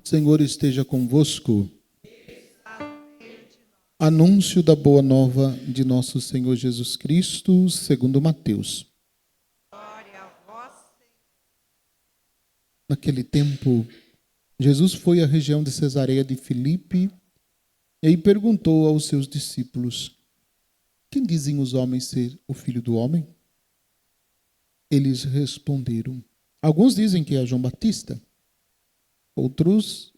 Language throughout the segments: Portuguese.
Senhor esteja convosco. Anúncio da boa nova de nosso Senhor Jesus Cristo, segundo Mateus. Glória a vós, Senhor. Naquele tempo, Jesus foi à região de Cesareia de Filipe e aí perguntou aos seus discípulos: quem dizem os homens ser o Filho do Homem? Eles responderam: alguns dizem que é João Batista, outros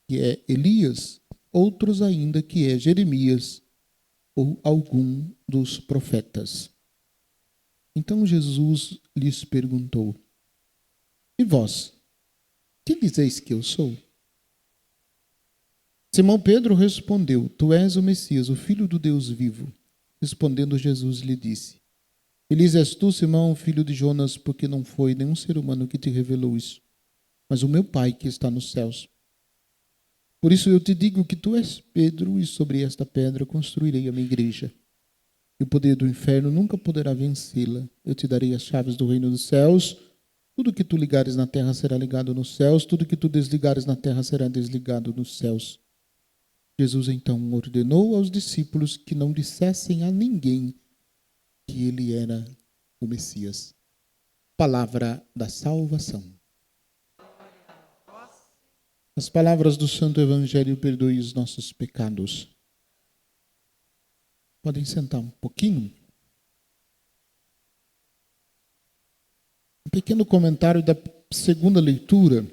que é Elias, outros ainda que é Jeremias ou algum dos profetas. Então Jesus lhes perguntou: e vós, que dizeis que eu sou? Simão Pedro respondeu: tu és o Messias, o Filho do Deus vivo. Respondendo Jesus lhe disse: feliz és tu, Simão, filho de Jonas, porque não foi nenhum ser humano que te revelou isso, mas o meu Pai que está nos céus. Por isso eu te digo que tu és Pedro, e sobre esta pedra construirei a minha igreja. E o poder do inferno nunca poderá vencê-la. Eu te darei as chaves do reino dos céus. Tudo que tu ligares na terra será ligado nos céus, tudo que tu desligares na terra será desligado nos céus. Jesus então ordenou aos discípulos que não dissessem a ninguém que ele era o Messias. Palavra da salvação. As palavras do Santo Evangelho perdoem os nossos pecados. Podem sentar um pouquinho. Um pequeno comentário da segunda leitura,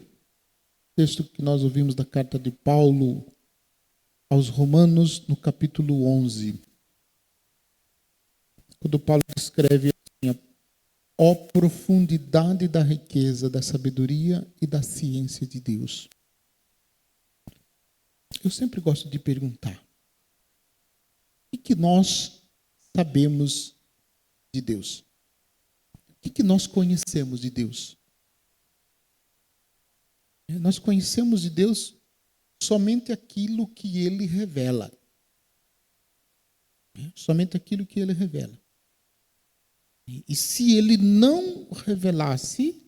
texto que nós ouvimos da carta de Paulo aos Romanos, no capítulo 11. Quando Paulo descreve assim: ó profundidade da riqueza, da sabedoria e da ciência de Deus. Eu sempre gosto de perguntar: o que nós sabemos de Deus? O que nós conhecemos de Deus? Nós conhecemos de Deus somente aquilo que Ele revela. Somente aquilo que Ele revela. E se Ele não revelasse,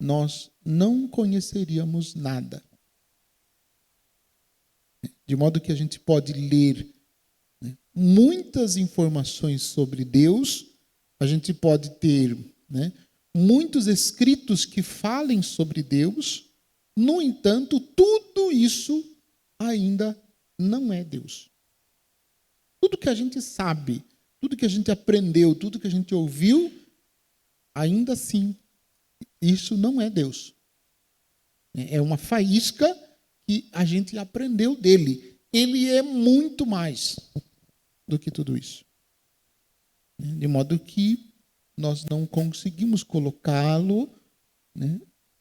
nós não conheceríamos nada. De modo que a gente pode ler muitas informações sobre Deus, a gente pode ter muitos escritos que falem sobre Deus, no entanto, tudo isso ainda não é Deus. Tudo que a gente sabe, tudo que a gente aprendeu, tudo que a gente ouviu, ainda assim, isso não é Deus. É uma faísca que a gente aprendeu dele. Ele é muito mais do que tudo isso. De modo que nós não conseguimos colocá-lo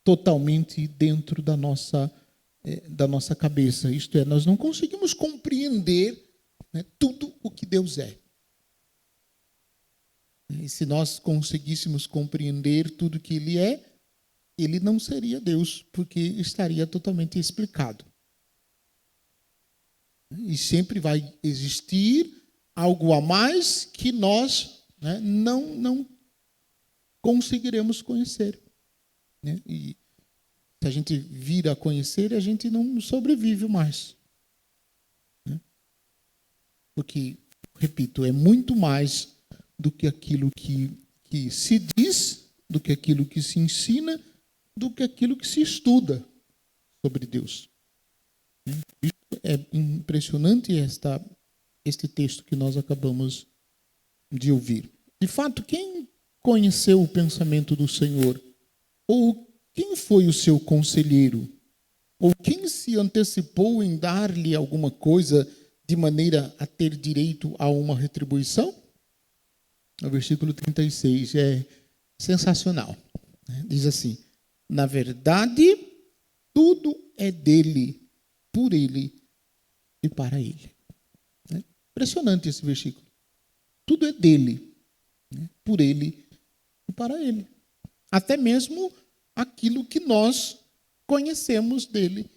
totalmente dentro da nossa cabeça. Isto é, nós não conseguimos compreender tudo o que Deus é. E se nós conseguíssemos compreender tudo que Ele é, Ele não seria Deus, porque estaria totalmente explicado. E sempre vai existir algo a mais que nós não conseguiremos conhecer. E se a gente vir a conhecer, a gente não sobrevive mais. Porque, repito, é muito mais do que aquilo que se diz, do que aquilo que se ensina, do que aquilo que se estuda sobre Deus. É impressionante este texto que nós acabamos de ouvir. De fato, quem conheceu o pensamento do Senhor? Ou quem foi o seu conselheiro? Ou quem se antecipou em dar-lhe alguma coisa de maneira a ter direito a uma retribuição? O versículo 36 é sensacional. Diz assim: na verdade, tudo é dele, por ele e para ele. Impressionante esse versículo. Tudo é dele, por ele e para ele. Até mesmo aquilo que nós conhecemos dele.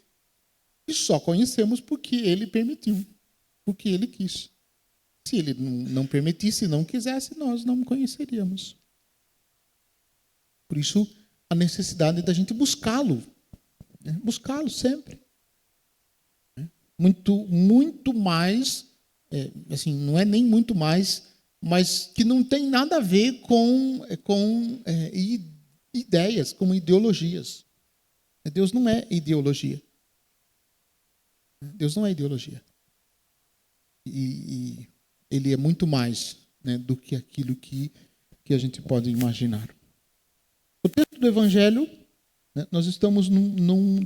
E só conhecemos porque ele permitiu, porque ele quis. Se ele não permitisse, não quisesse, nós não conheceríamos. Por isso, a necessidade da gente buscá-lo. Buscá-lo sempre. muito mais, assim, não é nem muito mais, mas que não tem nada a ver com ideias, com ideologias. Deus não é ideologia. Deus não é ideologia. E Ele é muito mais, né, do que aquilo que a gente pode imaginar. O texto do Evangelho, né, nós estamos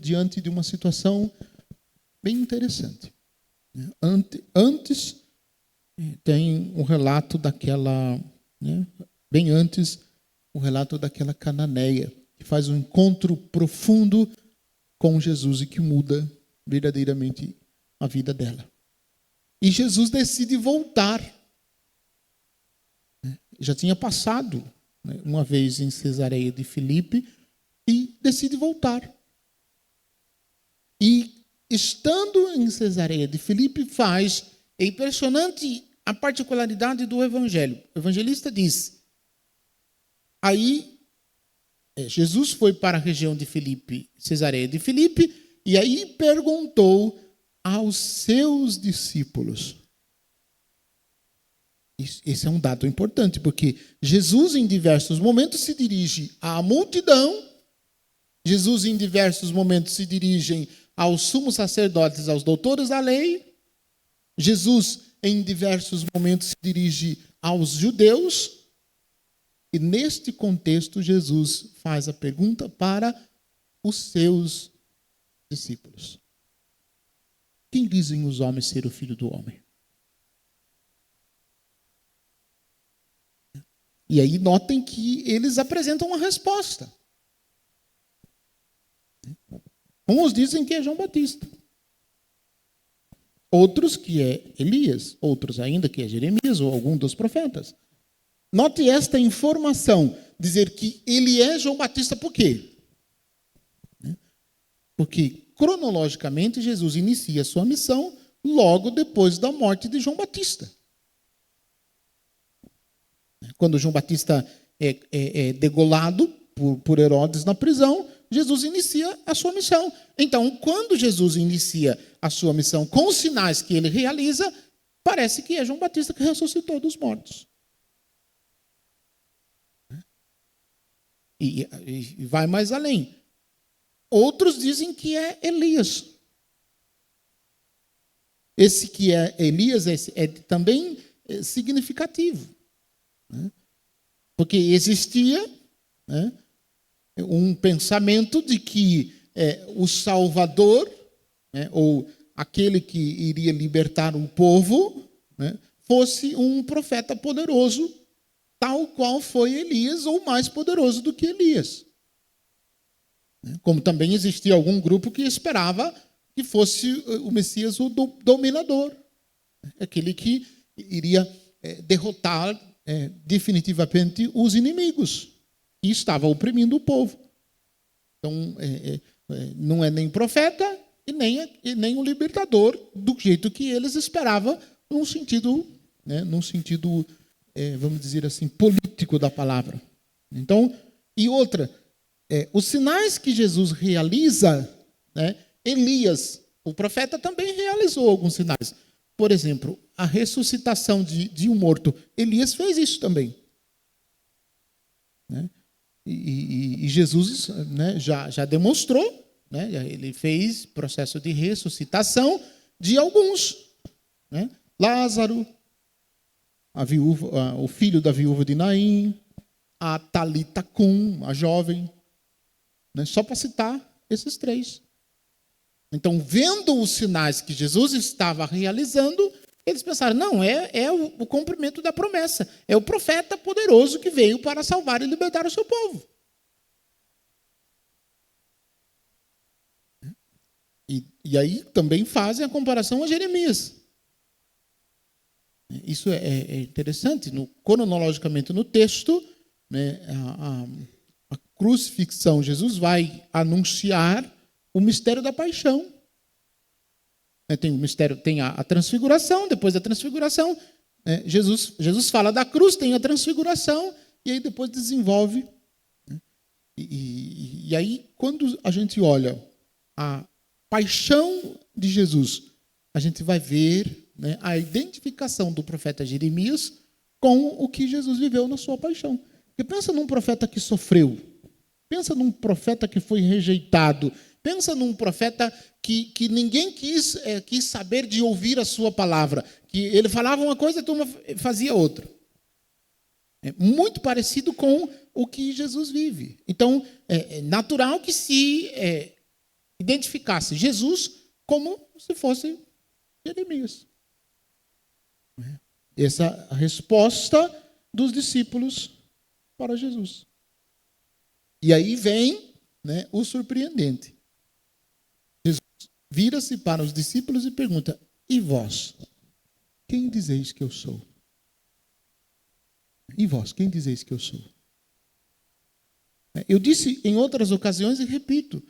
diante de uma situação bem interessante. Antes tem um relato daquela, né, bem antes, o relato daquela cananeia, que faz um encontro profundo com Jesus e que muda verdadeiramente a vida dela. E Jesus decide voltar. Já tinha passado, né, uma vez em Cesareia de Filipe e decide voltar. E estando em Cesareia de Filipe é impressionante a particularidade do Evangelho. O evangelista diz, aí Jesus foi para a região de Filipe, Cesareia de Filipe, e aí perguntou aos seus discípulos. Esse é um dado importante, porque Jesus em diversos momentos se dirige à multidão, Jesus em diversos momentos se dirige aos sumos sacerdotes, aos doutores da lei, Jesus em diversos momentos se dirige aos judeus, e neste contexto Jesus faz a pergunta para os seus discípulos. Quem dizem os homens ser o Filho do Homem? E aí notem que eles apresentam uma resposta. Uns dizem que é João Batista. Outros que é Elias. Outros ainda que é Jeremias ou algum dos profetas. Note esta informação. Dizer que ele é João Batista por quê? Porque cronologicamente Jesus inicia a sua missão logo depois da morte de João Batista. Quando João Batista é degolado por Herodes na prisão, Jesus inicia a sua missão. Então, quando Jesus inicia a sua missão com os sinais que ele realiza, parece que é João Batista que ressuscitou dos mortos. E vai mais além. Outros dizem que é Elias. Esse que é Elias é também significativo. Porque existia, né, um pensamento de que o Salvador, né, ou aquele que iria libertar o povo, né, fosse um profeta poderoso, tal qual foi Elias, ou mais poderoso do que Elias. Como também existia algum grupo que esperava que fosse o Messias o dominador, aquele que iria derrotar definitivamente os inimigos e estava oprimindo o povo. Então, não é nem profeta e nem o libertador do jeito que eles esperavam, num sentido, vamos dizer assim, político da palavra. Então, e outra, os sinais que Jesus realiza, né, Elias, o profeta, também realizou alguns sinais. Por exemplo, a ressuscitação de um morto. Elias fez isso também. Né? E Jesus, né, já demonstrou, né, ele fez processo de ressuscitação de alguns. Né? Lázaro, o filho da viúva de Naim, a Talita Cum, a jovem. Né? Só para citar esses três. Então, vendo os sinais que Jesus estava realizando, eles pensaram, não, é o cumprimento da promessa. É o profeta poderoso que veio para salvar e libertar o seu povo. E aí também fazem a comparação a Jeremias. Isso é interessante. Cronologicamente no texto, né, a crucifixão, Jesus vai anunciar o mistério da paixão. Tem o mistério, tem a transfiguração, depois da transfiguração, Jesus fala da cruz, tem a transfiguração, e aí depois desenvolve. E aí, quando a gente olha a paixão de Jesus a gente vai ver, né, a identificação do profeta Jeremias com o que Jesus viveu na sua paixão. Porque pensa num profeta que sofreu, pensa num profeta que foi rejeitado, pensa num profeta que ninguém quis saber de ouvir a sua palavra, que ele falava uma coisa e a turma fazia outra. É muito parecido com o que Jesus vive. Então, é natural que se identificasse Jesus como se fosse Jeremias. Essa é a resposta dos discípulos para Jesus. E aí vem, né, o surpreendente. Jesus vira-se para os discípulos e pergunta: e vós, quem dizeis que eu sou? E vós, quem dizeis que eu sou? Eu disse em outras ocasiões e repito,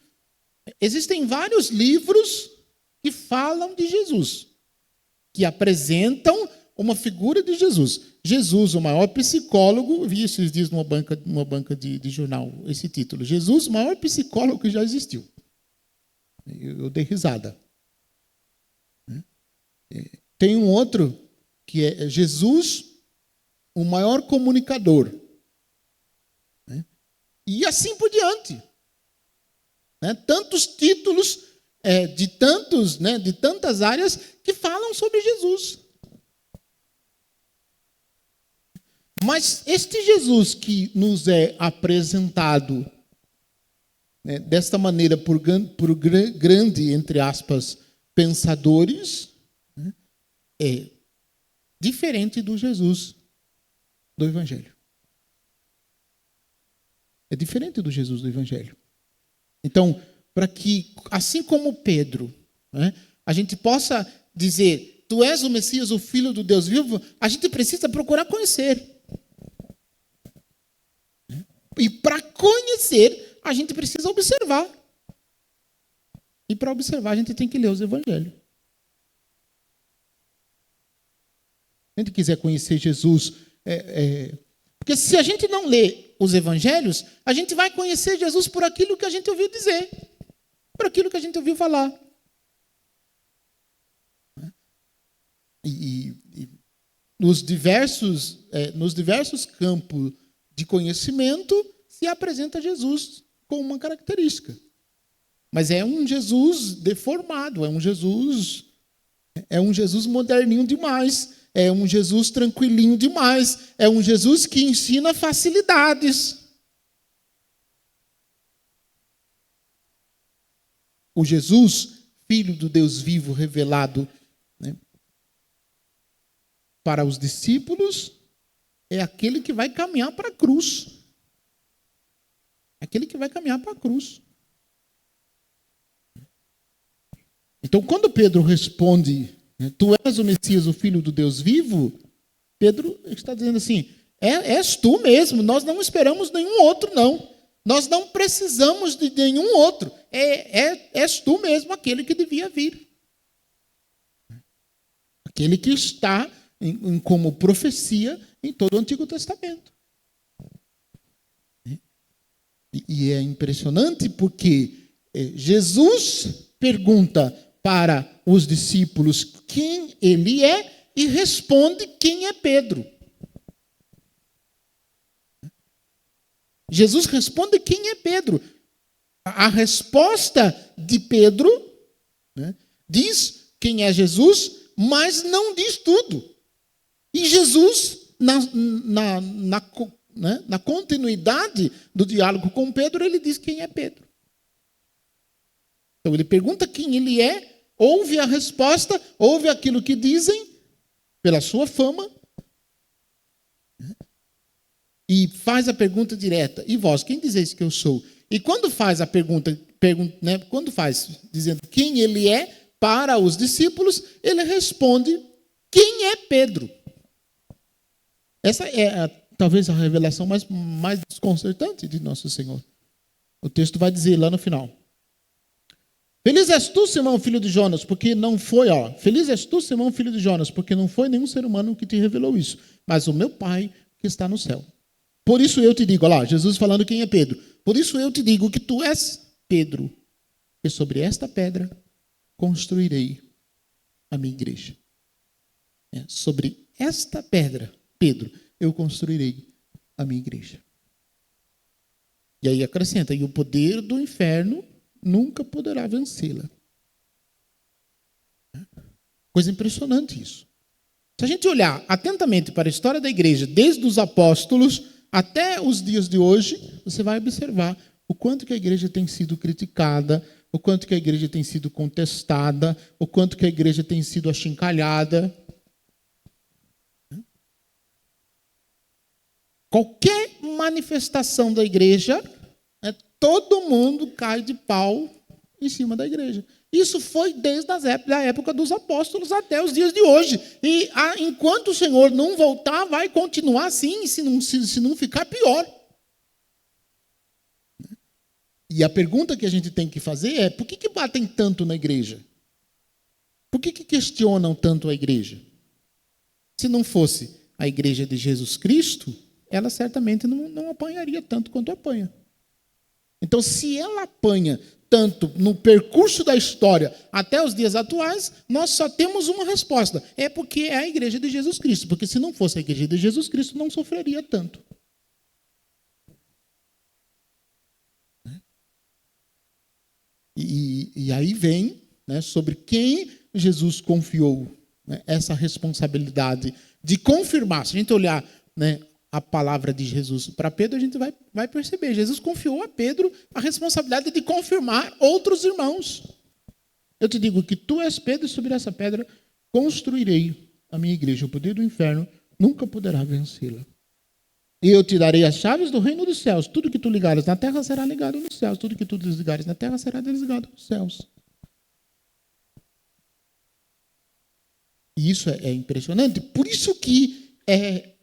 existem vários livros que falam de Jesus, que apresentam uma figura de Jesus. Jesus, o maior psicólogo, vi esses dias numa banca de jornal esse título: Jesus, o maior psicólogo que já existiu. Eu dei risada. Tem um outro que é Jesus, o maior comunicador. E assim por diante. Tantos títulos de tantas áreas que falam sobre Jesus. Mas este Jesus que nos é apresentado, desta maneira por grande, entre aspas, pensadores, é diferente do Jesus do Evangelho. É diferente do Jesus do Evangelho. Então, para que, assim como Pedro, a gente possa dizer: tu és o Messias, o Filho do Deus vivo, a gente precisa procurar conhecer. E para conhecer, a gente precisa observar. E para observar, a gente tem que ler os Evangelhos. Se a gente quiser conhecer Jesus, porque se a gente não lê os Evangelhos, a gente vai conhecer Jesus por aquilo que a gente ouviu dizer, por aquilo que a gente ouviu falar. E nos diversos campos de conhecimento se apresenta Jesus com uma característica. Mas é um Jesus deformado, é um Jesus moderninho demais, é um Jesus tranquilinho demais, é um Jesus que ensina facilidades. O Jesus, Filho do Deus vivo, revelado, para os discípulos, é aquele que vai caminhar para a cruz. Aquele que vai caminhar para a cruz. Então, quando Pedro responde: tu és o Messias, o Filho do Deus vivo, Pedro está dizendo assim: és tu mesmo, nós não esperamos nenhum outro, não. Nós não precisamos de nenhum outro. És tu mesmo aquele que devia vir. Aquele que está como profecia em todo o Antigo Testamento. E é impressionante porque Jesus pergunta para os discípulos quem ele é e responde quem é Pedro. Jesus responde quem é Pedro. A resposta de Pedro, diz quem é Jesus, mas não diz tudo. E Jesus, na continuidade do diálogo com Pedro, ele diz quem é Pedro. Então ele pergunta quem ele é, ouve a resposta, ouve aquilo que dizem, pela sua fama, e faz a pergunta direta: e vós, quem dizeis que eu sou? E quando faz a pergunta, quando faz dizendo quem ele é para os discípulos, ele responde quem é Pedro. Essa é talvez a revelação mais desconcertante de Nosso Senhor. O texto vai dizer lá no final: feliz és tu, Simão, filho de Jonas, porque não foi, feliz és tu, Simão, filho de Jonas, porque não foi nenhum ser humano que te revelou isso, mas o meu Pai que está no céu. Por isso eu te digo, olha lá, Jesus falando quem é Pedro. Por isso eu te digo que tu és Pedro, e sobre esta pedra construirei a minha igreja. Sobre esta pedra, Pedro, eu construirei a minha igreja. E aí acrescenta, e o poder do inferno nunca poderá vencê-la. Coisa impressionante isso. Se a gente olhar atentamente para a história da igreja, desde os apóstolos até os dias de hoje, você vai observar o quanto que a igreja tem sido criticada, o quanto que a igreja tem sido contestada, o quanto que a igreja tem sido achincalhada. Qualquer manifestação da igreja, todo mundo cai de pau em cima da igreja. Isso foi desde a época dos apóstolos até os dias de hoje. E enquanto o Senhor não voltar, vai continuar assim, se não ficar pior. E a pergunta que a gente tem que fazer é, por que batem tanto na igreja? Por que questionam tanto a igreja? Se não fosse a igreja de Jesus Cristo, ela certamente não apanharia tanto quanto apanha. Então, se ela apanha tanto no percurso da história até os dias atuais, nós só temos uma resposta. É porque é a igreja de Jesus Cristo. Porque se não fosse a igreja de Jesus Cristo, não sofreria tanto. E aí vem, sobre quem Jesus confiou, essa responsabilidade de confirmar. Se a gente olhar, a palavra de Jesus para Pedro, a gente vai perceber. Jesus confiou a Pedro a responsabilidade de confirmar outros irmãos. Eu te digo que tu és Pedro, e sobre essa pedra construirei a minha igreja. O poder do inferno nunca poderá vencê-la. E eu te darei as chaves do reino dos céus. Tudo que tu ligares na terra será ligado nos céus. Tudo que tu desligares na terra será desligado nos céus. E isso é impressionante. Por isso que é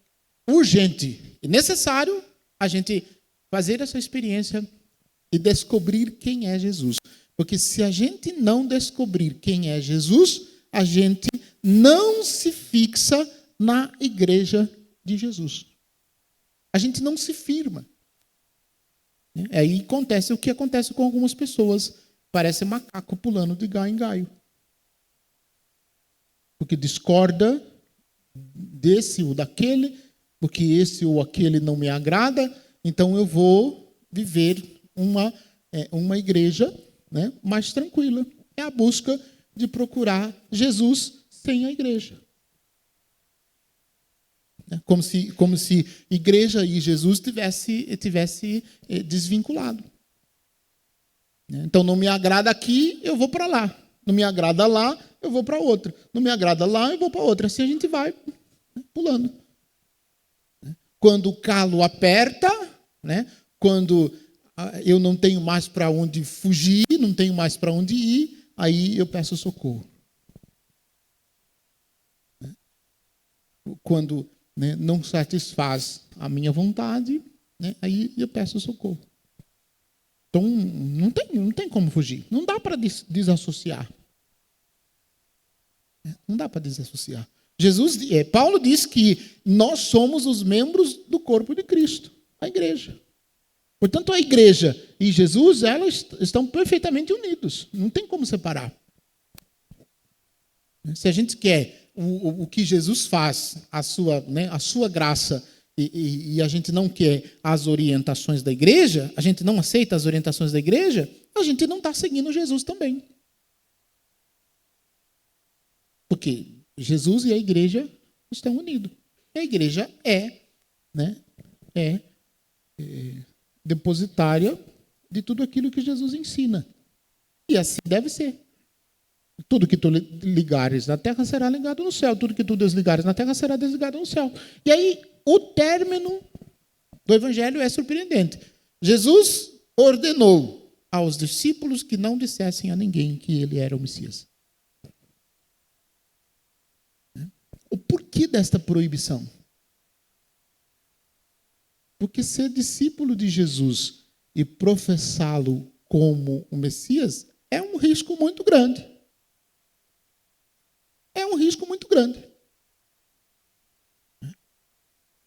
urgente e necessário a gente fazer essa experiência e descobrir quem é Jesus. Porque se a gente não descobrir quem é Jesus, a gente não se fixa na igreja de Jesus. A gente não se firma. Aí acontece o que acontece com algumas pessoas. Parece macaco pulando de galho em galho. Porque discorda desse ou daquele, porque esse ou aquele não me agrada, então eu vou viver uma igreja, mais tranquila. É a busca de procurar Jesus sem a igreja. Como se igreja e Jesus tivesse desvinculado. Então não me agrada aqui, eu vou para lá. Não me agrada lá, eu vou para outra. Não me agrada lá, eu vou para outra. Assim a gente vai pulando. Quando o calo aperta, quando eu não tenho mais para onde fugir, não tenho mais para onde ir, aí eu peço socorro. Quando não satisfaz a minha vontade, aí eu peço socorro. Então, não tem como fugir. Não dá para desassociar. Não dá para desassociar. Paulo diz que nós somos os membros do corpo de Cristo, a igreja. Portanto, a igreja e Jesus, elas estão perfeitamente unidos. Não tem como separar. Se a gente quer o que Jesus faz, a sua graça, e a gente não quer as orientações da igreja, a gente não aceita as orientações da igreja, a gente não está seguindo Jesus também. Porque Jesus e a igreja estão unidos. E a igreja é depositária de tudo aquilo que Jesus ensina. E assim deve ser. Tudo que tu ligares na terra será ligado no céu. Tudo que tu desligares na terra será desligado no céu. E aí, o término do evangelho é surpreendente. Jesus ordenou aos discípulos que não dissessem a ninguém que ele era o Messias. O porquê desta proibição? Porque ser discípulo de Jesus e professá-lo como o Messias é um risco muito grande. É um risco muito grande.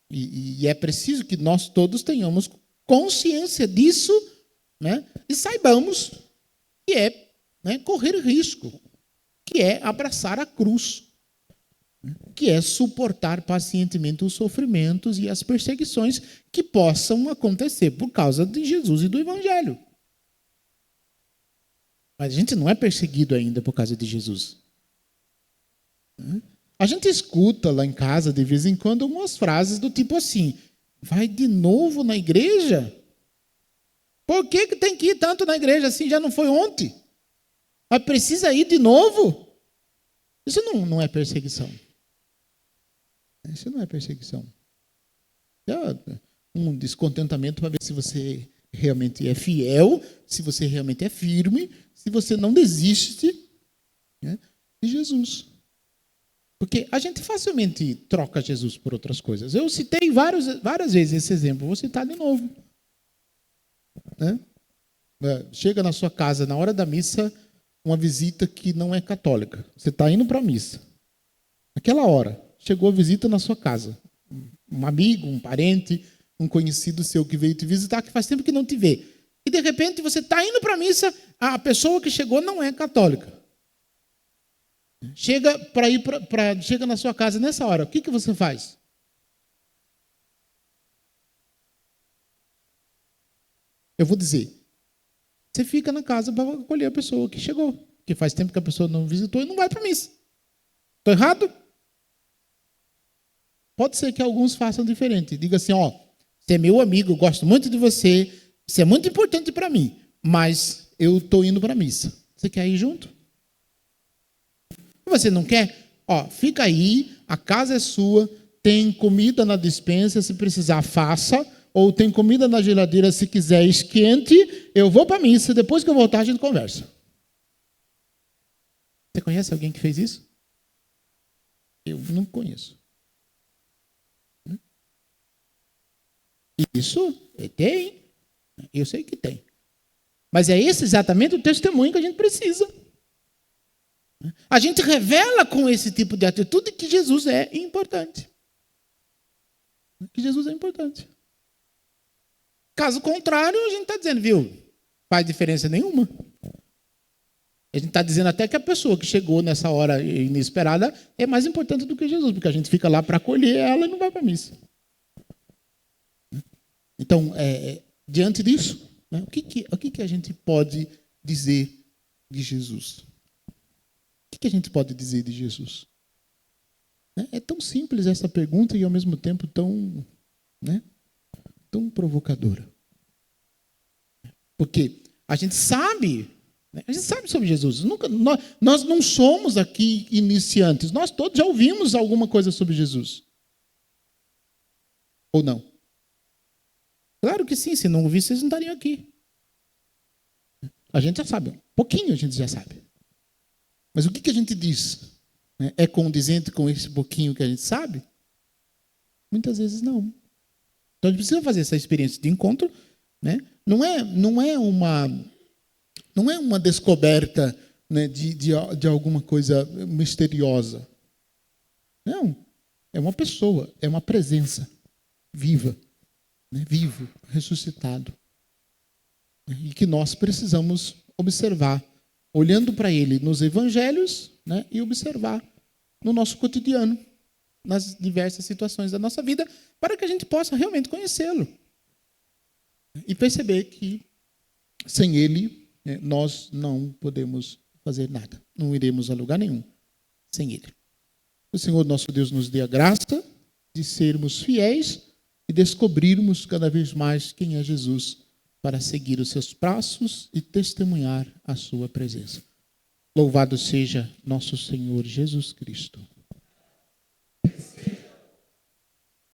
E é preciso que nós todos tenhamos consciência disso, e saibamos que é correr risco, que que é abraçar a cruz, que é suportar pacientemente os sofrimentos e as perseguições que possam acontecer por causa de Jesus e do Evangelho. Mas a gente não é perseguido ainda por causa de Jesus. A gente escuta lá em casa, de vez em quando, umas frases do tipo assim: vai de novo na igreja? Por que tem que ir tanto na igreja assim? Já não foi ontem? Mas precisa ir de novo? Isso não é perseguição. Isso não é perseguição. É um descontentamento para ver se você realmente é fiel, se você realmente é firme, se você não desiste, né, de Jesus. Porque a gente facilmente troca Jesus por outras coisas. Eu citei várias vezes esse exemplo, vou citar de novo. Né? Chega na sua casa, na hora da missa, uma visita que não é católica. Você está indo para a missa. Naquela hora, chegou a visita na sua casa. Um amigo, um parente, um conhecido seu que veio te visitar, que faz tempo que não te vê. E, de repente, você está indo para a missa, a pessoa que chegou não é católica. Chega na sua casa nessa hora, o que você faz? Eu vou dizer, você fica na casa para acolher a pessoa que chegou, que faz tempo que a pessoa não visitou e não vai para a missa. Estou errado? Pode ser que alguns façam diferente. Diga assim, ó, você é meu amigo, eu gosto muito de você, você é muito importante para mim, mas eu estou indo para a missa. Você quer ir junto? Você não quer? Ó, fica aí, a casa é sua, tem comida na despensa, se precisar, faça, ou tem comida na geladeira, se quiser, esquente, eu vou para a missa, depois que eu voltar a gente conversa. Você conhece alguém que fez isso? Eu não conheço. Isso tem, eu sei que tem. Mas é esse exatamente o testemunho que a gente precisa. A gente revela com esse tipo de atitude que Jesus é importante. Que Jesus é importante. Caso contrário, a gente está dizendo, viu, faz diferença nenhuma. A gente está dizendo até que a pessoa que chegou nessa hora inesperada é mais importante do que Jesus, porque a gente fica lá para acolher ela e não vai para a missa. Então, diante disso, né, o que a gente pode dizer de Jesus? O que a gente pode dizer de Jesus? É tão simples essa pergunta e, ao mesmo tempo, tão provocadora. Porque a gente sabe sobre Jesus. Nós não somos aqui iniciantes. Nós todos já ouvimos alguma coisa sobre Jesus. Ou não? Claro que sim. Se não ouvisse, vocês não estariam aqui. A gente já sabe. Um pouquinho a gente já sabe. Mas o que a gente diz? É condizente com esse pouquinho que a gente sabe? Muitas vezes não. Então a gente precisa fazer essa experiência de encontro, né? Não é uma descoberta, né, de alguma coisa misteriosa. Não. É uma pessoa, é uma presença viva, né? Vivo, ressuscitado. E que nós precisamos observar, olhando para ele nos evangelhos, né, e observar no nosso cotidiano, nas diversas situações da nossa vida, para que a gente possa realmente conhecê-lo. E perceber que sem ele, nós não podemos fazer nada. Não iremos a lugar nenhum sem ele. O Senhor nosso Deus nos dê a graça de sermos fiéis e descobrirmos cada vez mais quem é Jesus, para seguir os seus passos e testemunhar a sua presença. Louvado seja nosso Senhor Jesus Cristo.